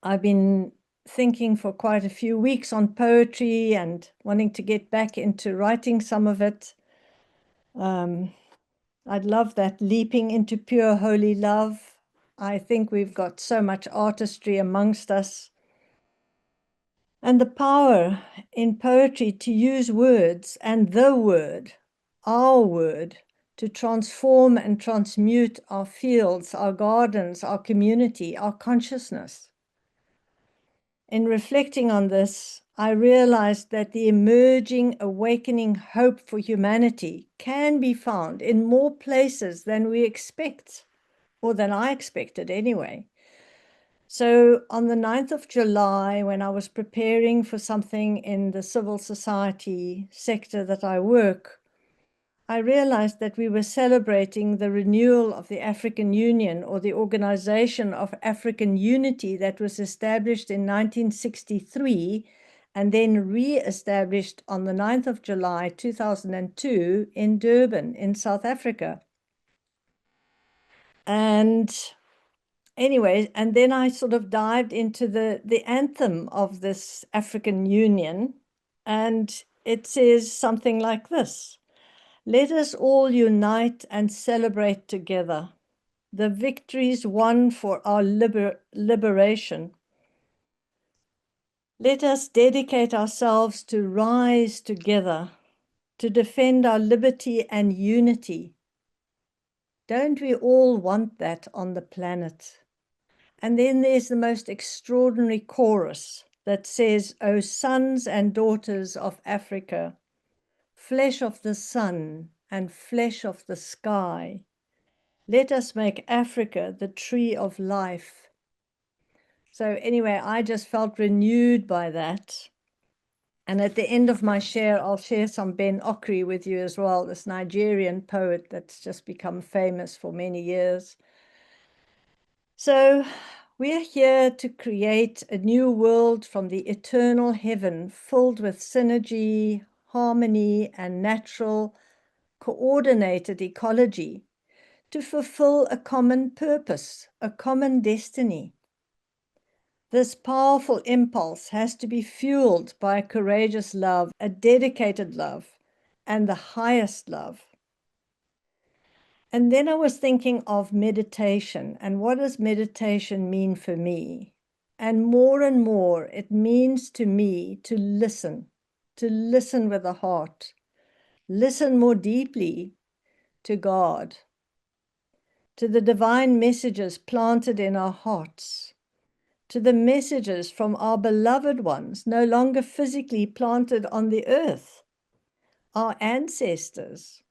I've been thinking for quite a few weeks on poetry and wanting to get back into writing some of it. I'd love that leaping into pure holy love. I think we've got so much artistry amongst us. And the power in poetry to use words and the word, our word, to transform and transmute our fields, our gardens, our community, our consciousness. In reflecting on this, I realized that the emerging, awakening hope for humanity can be found in more places than we expect, or than I expected anyway. So on the 9th of July, when I was preparing for something in the civil society sector that I work, I realized that we were celebrating the renewal of the African Union, or the Organization of African Unity, that was established in 1963 and then re-established on the 9th of July 2002 in Durban in South Africa. And anyway, and then I sort of dived into the anthem of this African Union, and it says something like this: "Let us all unite and celebrate together the victories won for our liberation. Let us dedicate ourselves to rise together, to defend our liberty and unity. Don't we all want that on the planet?" And then there's the most extraordinary chorus that says, "O sons and daughters of Africa, flesh of the sun and flesh of the sky, let us make Africa the tree of life." So anyway, I just felt renewed by that. And at the end of my share, I'll share some Ben Okri with you as well, this Nigerian poet that's just become famous for many years. So we're here to create a new world from the eternal heaven, filled with synergy, harmony, and natural, coordinated ecology, to fulfill a common purpose, a common destiny. This powerful impulse has to be fueled by a courageous love, a dedicated love, and the highest love. And then I was thinking of meditation, and what does meditation mean for me? And more, it means to me to listen with the heart, listen more deeply to God, to the divine messages planted in our hearts, to the messages from our beloved ones, no longer physically planted on the earth, our ancestors,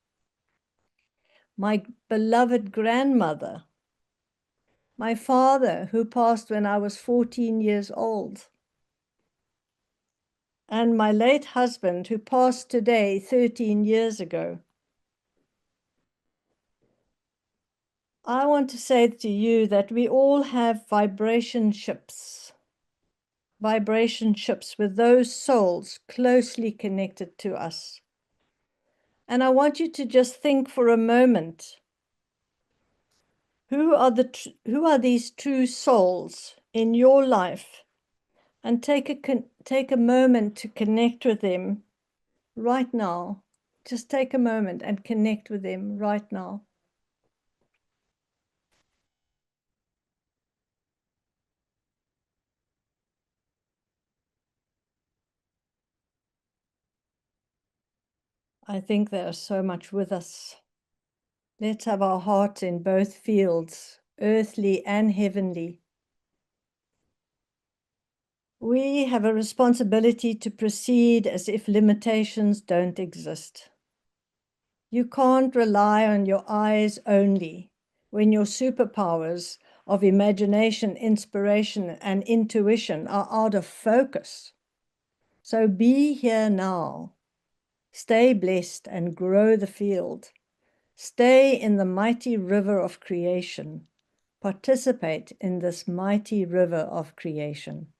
my beloved grandmother, my father, who passed when I was 14 years old, and my late husband, who passed today 13 years ago. I want to say to you that we all have vibrationships with those souls closely connected to us. And I want you to just think for a moment, who are these true souls in your life? And take a moment to connect with them right now. Just take a moment and connect with them right now. I think they are so much with us. Let's have our hearts in both fields, earthly and heavenly. We have a responsibility to proceed as if limitations don't exist. You can't rely on your eyes only when your superpowers of imagination, inspiration, and intuition are out of focus. So be here now. Stay blessed and grow the field. Stay in the mighty river of creation. Participate in this mighty river of creation.